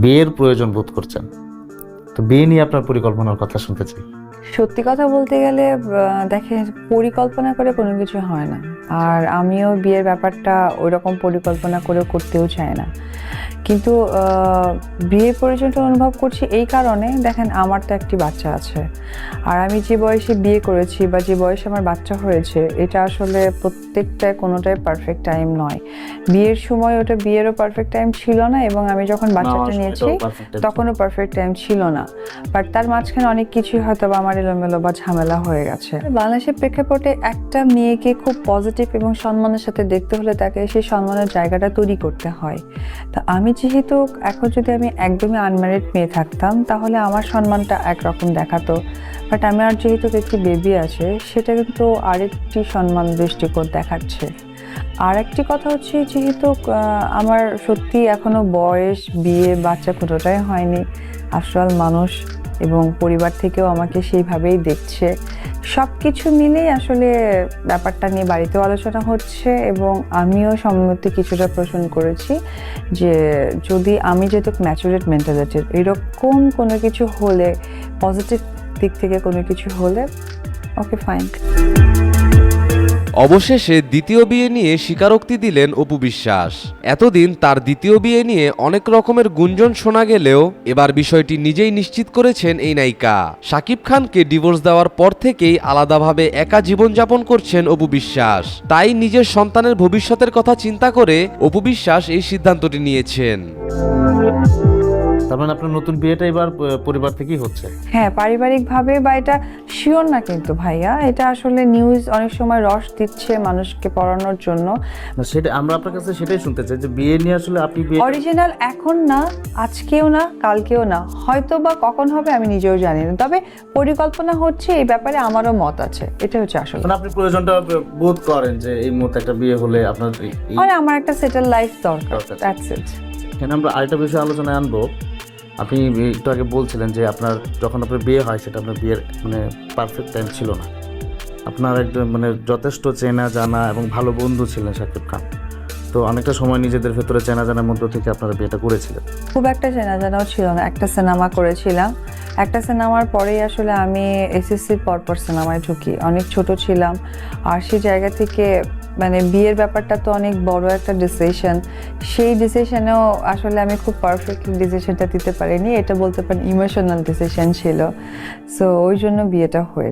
বিয়ের প্রয়োজন বোধ করছেন, তো বিয়ে নিয়ে আপনার পরিকল্পনার কথা শুনতে চাই। সত্যি কথা বলতে গেলে দেখেন, পরিকল্পনা করে কোনো কিছু হয় না। আর আমিও বিয়ের ব্যাপারটা ওইরকম পরিকল্পনা করে করতেও চাই না। কিন্তু বিয়ের প্রয়োজনটা অনুভব করছি এই কারণে, দেখেন আমার তো একটি বাচ্চা আছে। আর আমি যে বয়সে বিয়ে করেছি বা যে বয়সে আমার বাচ্চা হয়েছে, এটা আসলে প্রত্যেকটা কোনোটাই পারফেক্ট টাইম নয়। বিয়ের সময় ওটা বিয়েরও পারফেক্ট টাইম ছিল না, এবং আমি যখন বাচ্চাটা নিয়েছি তখনও পারফেক্ট টাইম ছিল না। বাট তার মাঝখানে অনেক কিছুই হয়তো বা আমার এলোমেলো বা ঝামেলা হয়ে গেছে। বাংলাদেশের প্রেক্ষাপটে একটা মেয়েকে খুব পজিটিভ এবং সম্মানের সাথে দেখতে হলে তাকে সেই সম্মানের জায়গাটা তৈরি করতে হয়। তা আমি যেহেতু এখন যদি আমি একদমই আনম্যারিড মেয়ে থাকতাম তাহলে আমার সম্মানটা একরকম দেখাতো। বাট আমার যেহেতু একটি বেবি আছে, সেটা কিন্তু আরেকটি সম্মান দৃষ্টিকোণ দেখাচ্ছে। আর একটি কথা হচ্ছে, যেহেতু আমার সত্যি এখনো বয়স, বিয়ে, বাচ্চা কোনোটাই হয়নি। আফটার মানুষ এবং পরিবার থেকেও আমাকে সেইভাবেই দেখছে। সব কিছু মিলেই আসলে ব্যাপারটা নিয়ে বাড়িতেও আলোচনা হচ্ছে, এবং আমিও সম্মতি কিছুটা পোষণ করেছি যে যদি আমি যেহেতু ম্যাচুরেট মেন্টালিটির, এরকম কোনো কিছু হলে, পজিটিভ দিক থেকে কোনো কিছু হলে, ওকে ফাইন। অবশেষে দ্বিতীয় বিয়ে নিয়ে স্বীকারোক্তি দিলেন অপু বিশ্বাস। এতদিন তার দ্বিতীয় বিয়ে নিয়ে অনেক রকমের গুঞ্জন শোনা গেলেও এবার বিষয়টি নিজেই নিশ্চিত করেছেন এই নায়িকা। শাকিব খানকে ডিভোর্স দেওয়ার পর থেকেই আলাদাভাবে একা জীবনযাপন করছেন অপু বিশ্বাস। তাই নিজের সন্তানের ভবিষ্যতের কথা চিন্তা করে অপু বিশ্বাস এই সিদ্ধান্তটি নিয়েছেন। তার মানে আপনার নতুন বিয়েটা এবার পরিবার থেকেই হচ্ছে? হ্যাঁ, পারিবারিকভাবে, বা এটা শিওর না কিন্তু ভাইয়া, এটা আসলে নিউজ অনেক সময় রস দিচ্ছে মানুষকে পড়ানোর জন্য। না, সেটা আমরা আপনার কাছে সেটাই শুনতে চাই যে বিয়ে নিয়ে আসলে আপনি বিয়ে অরিজিনাল এখন না, আজকেও না, কালকেও না, হয়তো বা কখন হবে আমি নিজেও জানি না। তবে পরিকল্পনা হচ্ছে, এই ব্যাপারে আমারও মত আছে। এটা হচ্ছে আসলে, মানে আপনি প্রয়োজনটা বোধ করেন যে এই মুহূর্তে একটা বিয়ে হলে আপনার মানে আমার একটা সেটেল লাইফ দরকার। That's it. এখানে আমরা আরেকটা বিষয় আলোচনায় আনবো। আপনি একটু আগে বলছিলেন যে আপনার যখন আপনার বিয়ে হয় সেটা আপনার বিয়ের মানে পারফেক্ট টাইম ছিল না। আপনার একদম মানে যথেষ্ট চেনা জানা এবং ভালো বন্ধু ছিলেন শাকিব খান, তো অনেকটা সময় নিজেদের ভেতরে চেনা জানার মধ্য থেকে আপনারা বিয়েটা করেছিলেন। খুব একটা চেনা জানাও ছিল না। একটা সিনেমা করেছিলাম, একটা সিনেমার পরেই আসলে আমি এসএসসির পরপর সিনেমায় ঢুকি। অনেক ছোট ছিলাম, আর সেই জায়গা থেকে মানে বিয়ের ব্যাপারটা তো অনেক বড় একটা ডিসিশন। সেই ডিসিশনেও আসলে আমি খুব পারফেক্টলি ডিসিশনটা দিতে পারিনি, এটা বলতে পারেন ইমোশনাল ডিসিশন ছিল। সো ওই জন্য বিয়েটা হয়ে